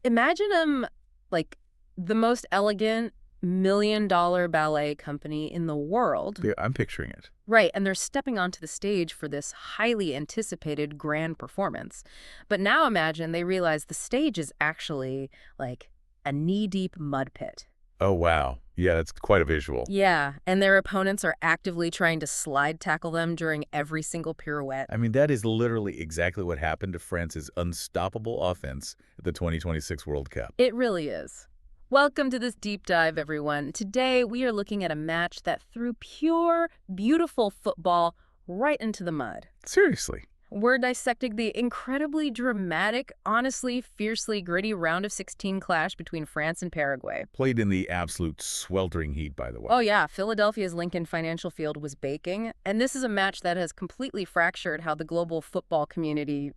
Imagine them like the most elegant $1 million ballet company in the world. Yeah, I'm picturing it. Right, and they're stepping onto the stage for this highly anticipated grand performance. But now imagine they realize the stage is actually like a knee-deep mud pit. Oh, wow. Yeah, that's quite a visual. Yeah, and their opponents are actively trying to slide tackle them during every single pirouette. I mean, that is literally exactly what happened to France's unstoppable offense at the 2026 World Cup. It really is. Welcome to this deep dive, everyone. Today, we are looking at a match that threw pure, beautiful football right into the mud. Seriously. We're dissecting the incredibly dramatic, honestly, fiercely gritty round of 16 clash between France and Paraguay. Played in the absolute sweltering heat, by the way. Oh yeah, Philadelphia's Lincoln Financial Field was baking, and this is a match that has completely fractured how the global football community,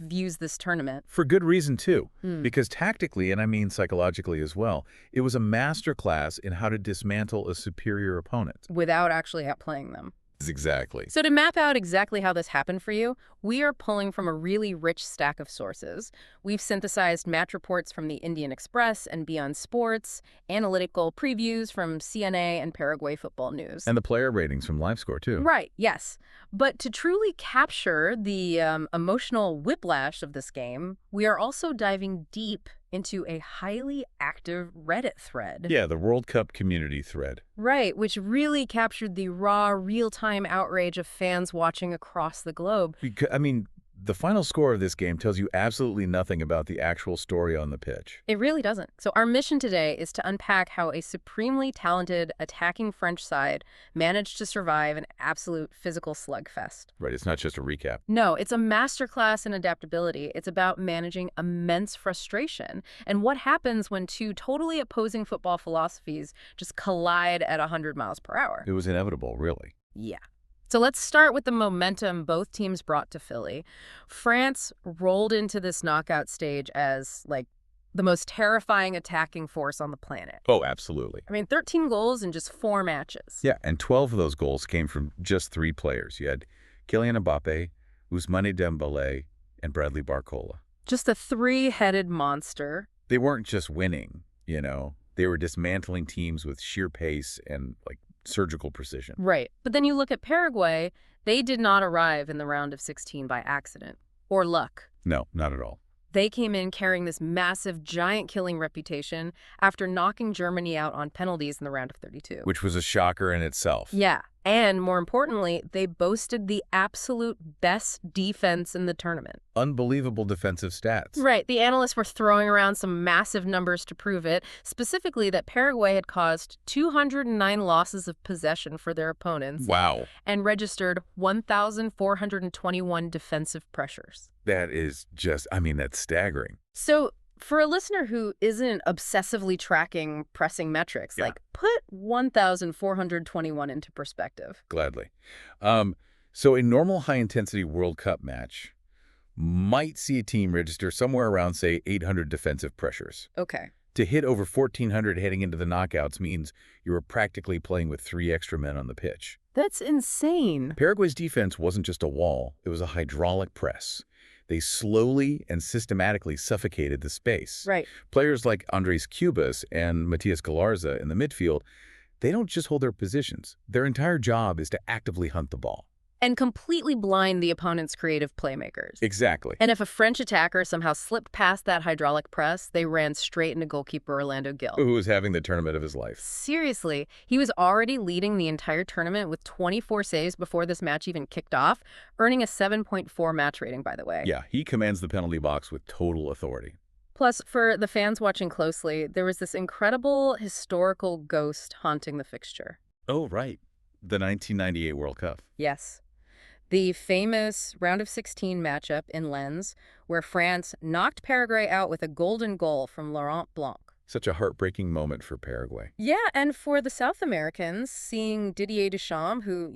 views this tournament. For good reason, too. Hmm. Because tactically, and I mean psychologically as well, it was a masterclass in how to dismantle a superior opponent. Without actually outplaying them. Exactly. So to map out exactly how this happened for you, we are pulling from a really rich stack of sources. We've synthesized match reports from the Indian Express and Beyond Sports, analytical previews from CNA and Paraguay Football News. And the player ratings from LiveScore, too. Right, yes. But to truly capture the emotional whiplash of this game, we are also diving deep into a highly active Reddit thread. Yeah, the World Cup community thread. Right, which really captured the raw, real-time outrage of fans watching across the globe. Because, I mean, the final score of this game tells you absolutely nothing about the actual story on the pitch. It really doesn't. So our mission today is to unpack how a supremely talented attacking French side managed to survive an absolute physical slugfest. Right, it's not just a recap. No, it's a masterclass in adaptability. It's about managing immense frustration and what happens when two totally opposing football philosophies just collide at 100 miles per hour. It was inevitable, really. Yeah. So let's start with the momentum both teams brought to Philly. France rolled into this knockout stage as, the most terrifying attacking force on the planet. Oh, absolutely. I mean, 13 goals in just 4 matches. Yeah, and 12 of those goals came from just 3 players. You had Kylian Mbappe, Ousmane Dembélé, and Bradley Barcola. Just a 3-headed monster. They weren't just winning, They were dismantling teams with sheer pace and, surgical precision. Right. But then you look at Paraguay, they did not arrive in the round of 16 by accident. Or luck. No, not at all. They came in carrying this massive, giant-killing reputation after knocking Germany out on penalties in the round of 32. Which was a shocker in itself. Yeah. And more importantly, they boasted the absolute best defense in the tournament. Unbelievable defensive stats. Right. The analysts were throwing around some massive numbers to prove it, specifically that Paraguay had caused 209 losses of possession for their opponents. Wow. And registered 1,421 defensive pressures. That is just, that's staggering. So for a listener who isn't obsessively tracking pressing metrics, put 1,421 into perspective. Gladly. So a normal high-intensity World Cup match might see a team register somewhere around, say, 800 defensive pressures. Okay. To hit over 1,400 heading into the knockouts means you were practically playing with 3 extra men on the pitch. That's insane. Paraguay's defense wasn't just a wall, it was a hydraulic press. They slowly and systematically suffocated the space. Right. Players like Andres Cubas and Matias Galarza in the midfield, they don't just hold their positions. Their entire job is to actively hunt the ball. And completely blind the opponent's creative playmakers. Exactly. And if a French attacker somehow slipped past that hydraulic press, they ran straight into goalkeeper Orlando Gil. Who was having the tournament of his life. Seriously, he was already leading the entire tournament with 24 saves before this match even kicked off, earning a 7.4 match rating, by the way. Yeah, he commands the penalty box with total authority. Plus, for the fans watching closely, there was this incredible historical ghost haunting the fixture. Oh, right. The 1998 World Cup. Yes. The famous round of 16 matchup in Lens, where France knocked Paraguay out with a golden goal from Laurent Blanc. Such a heartbreaking moment for Paraguay. Yeah, and for the South Americans, seeing Didier Deschamps, who,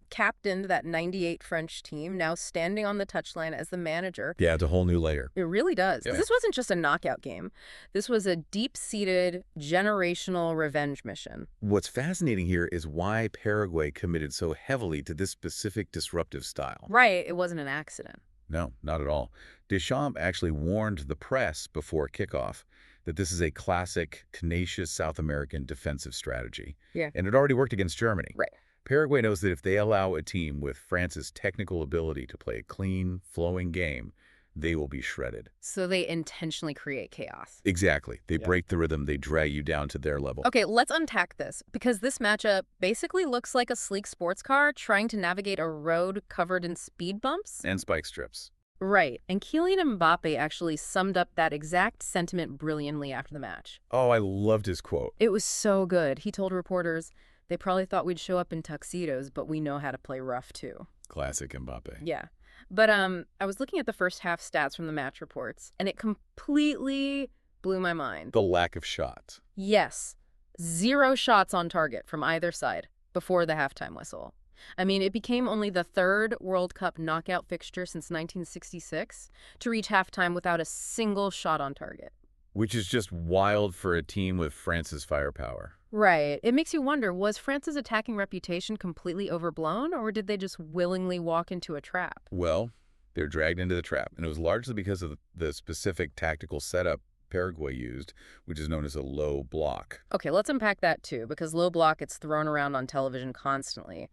captained that 98 French team, now standing on the touchline as the manager. Yeah, it's a whole new layer. It really does. Yeah. This wasn't just a knockout game. This was a deep-seated, generational revenge mission. What's fascinating here is why Paraguay committed so heavily to this specific disruptive style. Right, it wasn't an accident. No, not at all. Deschamps actually warned the press before kickoff that this is a classic, tenacious South American defensive strategy. Yeah. And it already worked against Germany. Right. Paraguay knows that if they allow a team with France's technical ability to play a clean, flowing game, they will be shredded. So they intentionally create chaos. Exactly. They Yeah. break the rhythm. They drag you down to their level. Okay, let's unpack this, because this matchup basically looks like a sleek sports car trying to navigate a road covered in speed bumps. And spike strips. Right, and Kylian Mbappe actually summed up that exact sentiment brilliantly after the match. Oh, I loved his quote. It was so good. He told reporters, "They probably thought we'd show up in tuxedos, but we know how to play rough too." Classic Mbappe. Yeah. But I was looking at the first half stats from the match reports, and it completely blew my mind. The lack of shots. Yes, 0 shots on target from either side before the halftime whistle. I mean, it became only the 3rd World Cup knockout fixture since 1966 to reach halftime without a single shot on target. Which is just wild for a team with France's firepower. Right. It makes you wonder, was France's attacking reputation completely overblown, or did they just willingly walk into a trap? Well, they're dragged into the trap, and it was largely because of the specific tactical setup Paraguay used, which is known as a low block. Okay, let's unpack that too, because low block gets thrown around on television constantly.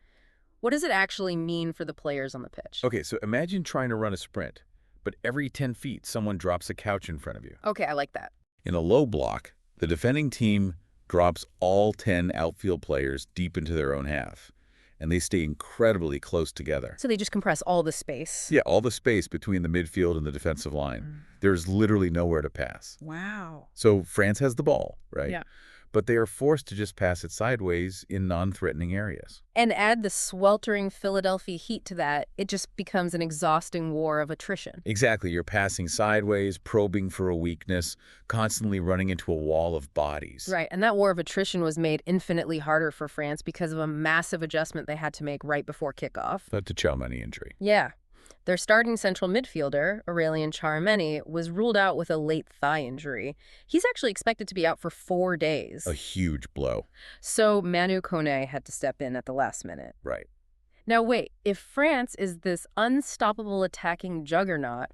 What does it actually mean for the players on the pitch? Okay, so imagine trying to run a sprint, but every 10 feet, someone drops a couch in front of you. Okay, I like that. In a low block, the defending team drops all 10 outfield players deep into their own half, and they stay incredibly close together. So they just compress all the space. Yeah, all the space between the midfield and the defensive line. There's literally nowhere to pass. Wow. So France has the ball, right? Yeah. But they are forced to just pass it sideways in non-threatening areas. And add the sweltering Philadelphia heat to that, it just becomes an exhausting war of attrition. Exactly. You're passing sideways, probing for a weakness, constantly running into a wall of bodies. Right, and that war of attrition was made infinitely harder for France because of a massive adjustment they had to make right before kickoff. But the Tchouaméni injury. Yeah. Their starting central midfielder, Aurélien Tchouaméni, was ruled out with a late thigh injury. He's actually expected to be out for 4 days. A huge blow. So Manu Koné had to step in at the last minute. Right. Now wait, if France is this unstoppable attacking juggernaut,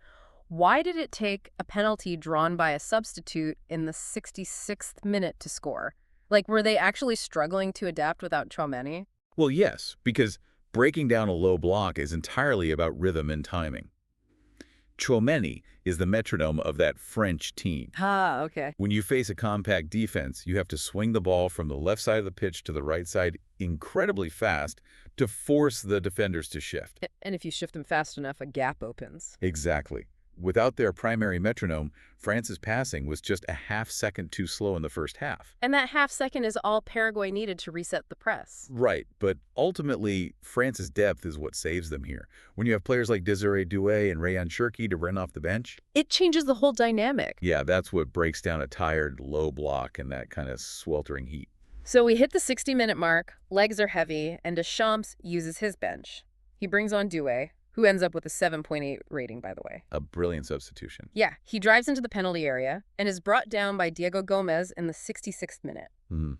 why did it take a penalty drawn by a substitute in the 66th minute to score? Like, were they actually struggling to adapt without Tchouaméni? Well, yes, because breaking down a low block is entirely about rhythm and timing. Tchouaméni is the metronome of that French team. Ah, okay. When you face a compact defense, you have to swing the ball from the left side of the pitch to the right side incredibly fast to force the defenders to shift. And if you shift them fast enough, a gap opens. Exactly. Without their primary metronome, France's passing was just a half-second too slow in the first half. And that half second is all Paraguay needed to reset the press. Right, but ultimately, France's depth is what saves them here. When you have players like Désiré Doué and Rayan Cherki to run off the bench, It changes the whole dynamic. yeah, that's what breaks down a tired, low block and that kind of sweltering heat. So we hit the 60-minute mark, legs are heavy, and Deschamps uses his bench. He brings on Doué, who ends up with a 7.8 rating, by the way. A brilliant substitution. Yeah, he drives into the penalty area and is brought down by Diego Gomez in the 66th minute.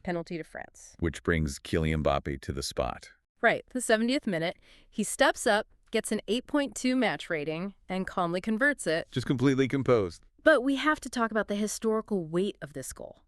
Penalty to France. Which brings Kylian Mbappe to the spot. Right, the 70th minute, he steps up, gets an 8.2 match rating, and calmly converts it. Just completely composed. But we have to talk about the historical weight of this goal.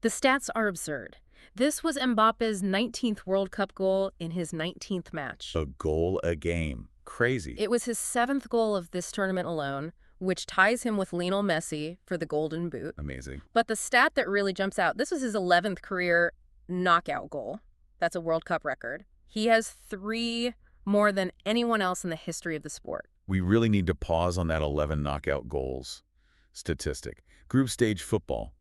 The stats are absurd. This was Mbappe's 19th World Cup goal in his 19th match. A goal a game. Crazy. It was his 7th goal of this tournament alone, which ties him with Lionel Messi for the Golden Boot. Amazing. But the stat that really jumps out, this was his 11th career knockout goal. That's a World Cup record. He has 3 more than anyone else in the history of the sport. We really need to pause on that 11 knockout goals statistic. Group stage football.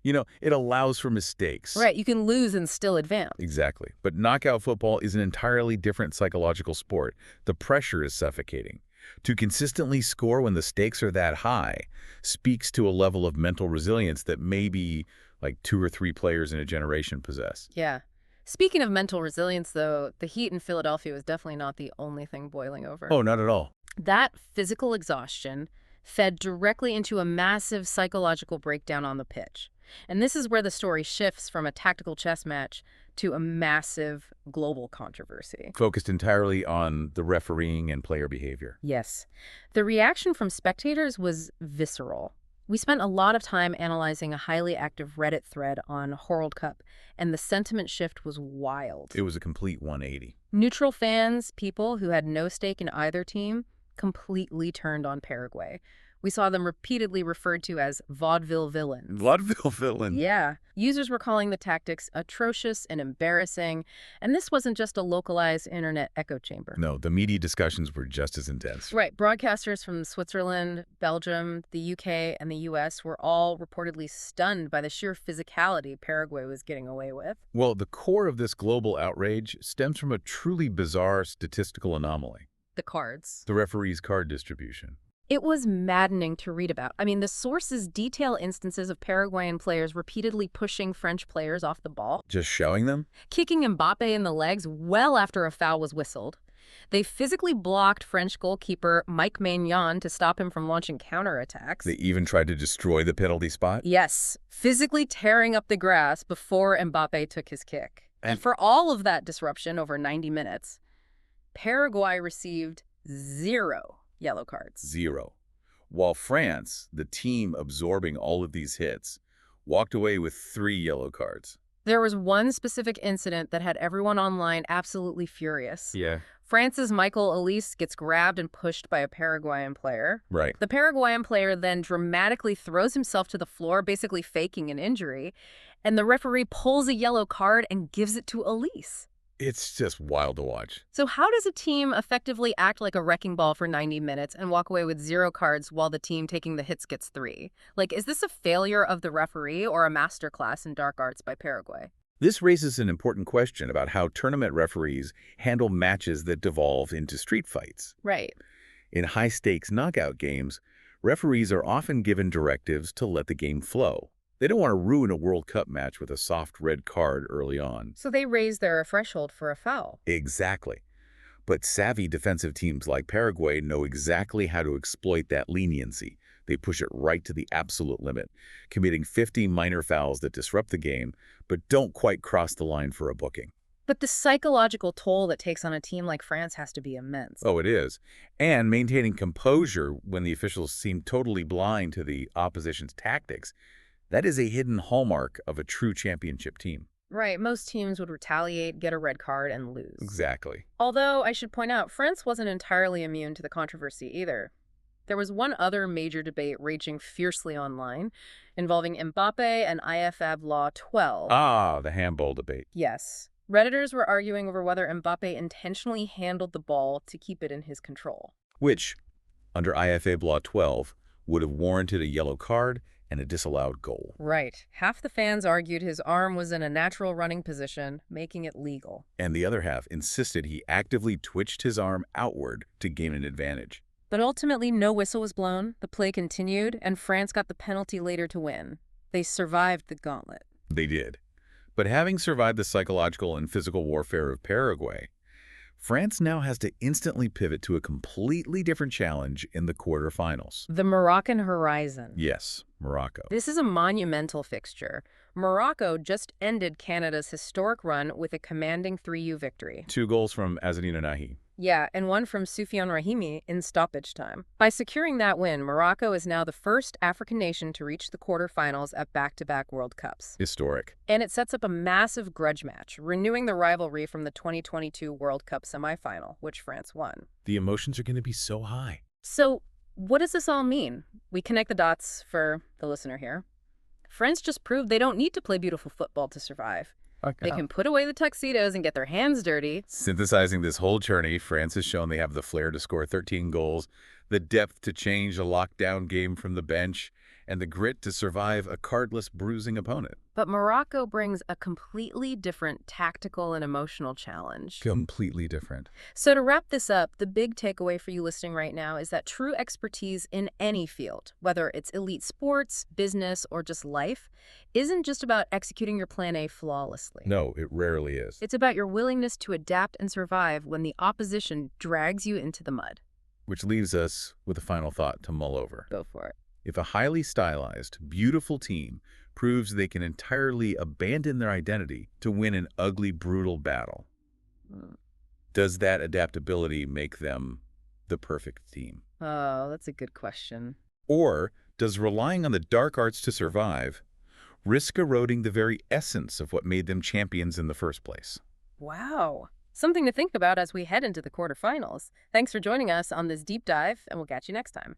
You know, it allows for mistakes. Right, you can lose and still advance. Exactly. But knockout football is an entirely different psychological sport. The pressure is suffocating. To consistently score when the stakes are that high speaks to a level of mental resilience that maybe like 2 or 3 players in a generation possess. Yeah. Speaking of mental resilience, though, the heat in Philadelphia was definitely not the only thing boiling over. Oh, not at all. That physical exhaustion fed directly into a massive psychological breakdown on the pitch. And this is where the story shifts from a tactical chess match to a massive global controversy. Focused entirely on the refereeing and player behavior. Yes. The reaction from spectators was visceral. We spent a lot of time analyzing a highly active Reddit thread on World Cup, and the sentiment shift was wild. It was a complete 180. Neutral fans, people who had no stake in either team, completely turned on Paraguay. We saw them repeatedly referred to as vaudeville villains. Vaudeville villain. Yeah. Users were calling the tactics atrocious and embarrassing, and this wasn't just a localized internet echo chamber. No, the media discussions were just as intense. Right. Broadcasters from Switzerland, Belgium, the UK, and the US were all reportedly stunned by the sheer physicality Paraguay was getting away with. Well, the core of this global outrage stems from a truly bizarre statistical anomaly. The cards. The referee's card distribution. It was maddening to read about. I mean, the sources detail instances of Paraguayan players repeatedly pushing French players off the ball, Just showing them? kicking Mbappe in the legs well after a foul was whistled. They physically blocked French goalkeeper Mike Maignan to stop him from launching counterattacks. They even tried to destroy the penalty spot? Yes, physically tearing up the grass before Mbappe took his kick. And for all of that disruption over 90 minutes, Paraguay received 0 yellow cards. 0. While France, the team absorbing all of these hits, walked away with 3 yellow cards. There was one specific incident that had everyone online absolutely furious. Yeah. France's Michael Elise gets grabbed and pushed by a Paraguayan player. Right. The Paraguayan player then dramatically throws himself to the floor, basically faking an injury, and the referee pulls a yellow card and gives it to Elise. It's just wild to watch. So how does a team effectively act like a wrecking ball for 90 minutes and walk away with 0 cards while the team taking the hits gets 3? Like, is this a failure of the referee or a masterclass in dark arts by Paraguay? This raises an important question about how tournament referees handle matches that devolve into street fights. Right. In high-stakes knockout games, referees are often given directives to let the game flow. They don't want to ruin a World Cup match with a soft red card early on. So they raise their threshold for a foul. Exactly. But savvy defensive teams like Paraguay know exactly how to exploit that leniency. They push it right to the absolute limit, committing 50 minor fouls that disrupt the game, but don't quite cross the line for a booking. But the psychological toll that takes on a team like France has to be immense. Oh, it is. And maintaining composure when the officials seem totally blind to the opposition's tactics, that is a hidden hallmark of a true championship team. Right, most teams would retaliate, get a red card, and lose. Exactly. Although, I should point out, France wasn't entirely immune to the controversy either. There was one other major debate raging fiercely online, involving Mbappe and IFAB Law 12. Ah, the handball debate. Yes. Redditors were arguing over whether Mbappe intentionally handled the ball to keep it in his control. Which, under IFAB Law 12, would have warranted a yellow card and a disallowed goal. Right. Half the fans argued his arm was in a natural running position, making it legal. And the other half insisted he actively twitched his arm outward to gain an advantage. But ultimately, no whistle was blown, the play continued, and France got the penalty later to win. They survived the gauntlet. They did. But having survived the psychological and physical warfare of Paraguay, France now has to instantly pivot to a completely different challenge in the quarterfinals. The Moroccan horizon. Yes, Morocco. This is a monumental fixture. Morocco just ended Canada's historic run with a commanding 3-0 victory. 2 goals from Azanina Nahi. Yeah, and one from Soufiane Rahimi in stoppage time. By securing that win, Morocco is now the first African nation to reach the quarterfinals at back-to-back World Cups. Historic. And it sets up a massive grudge match, renewing the rivalry from the 2022 World Cup semifinal, which France won. The emotions are going to be so high. So, what does this all mean? We connect the dots for the listener here. France just proved they don't need to play beautiful football to survive. Okay. They can put away the tuxedos and get their hands dirty. Synthesizing this whole journey, France has shown they have the flair to score 13 goals, the depth to change a lockdown game from the bench, and the grit to survive a cardless, bruising opponent. But Morocco brings a completely different tactical and emotional challenge. Completely different. So to wrap this up, the big takeaway for you listening right now is that true expertise in any field, whether it's elite sports, business, or just life, isn't just about executing your plan A flawlessly. No, it rarely is. It's about your willingness to adapt and survive when the opposition drags you into the mud. Which leaves us with a final thought to mull over. Go for it. If a highly stylized, beautiful team proves they can entirely abandon their identity to win an ugly, brutal battle. Mm. Does that adaptability make them the perfect team? Oh, that's a good question. Or does relying on the dark arts to survive risk eroding the very essence of what made them champions in the first place? Wow. Something to think about as we head into the quarterfinals. Thanks for joining us on this deep dive, and we'll catch you next time.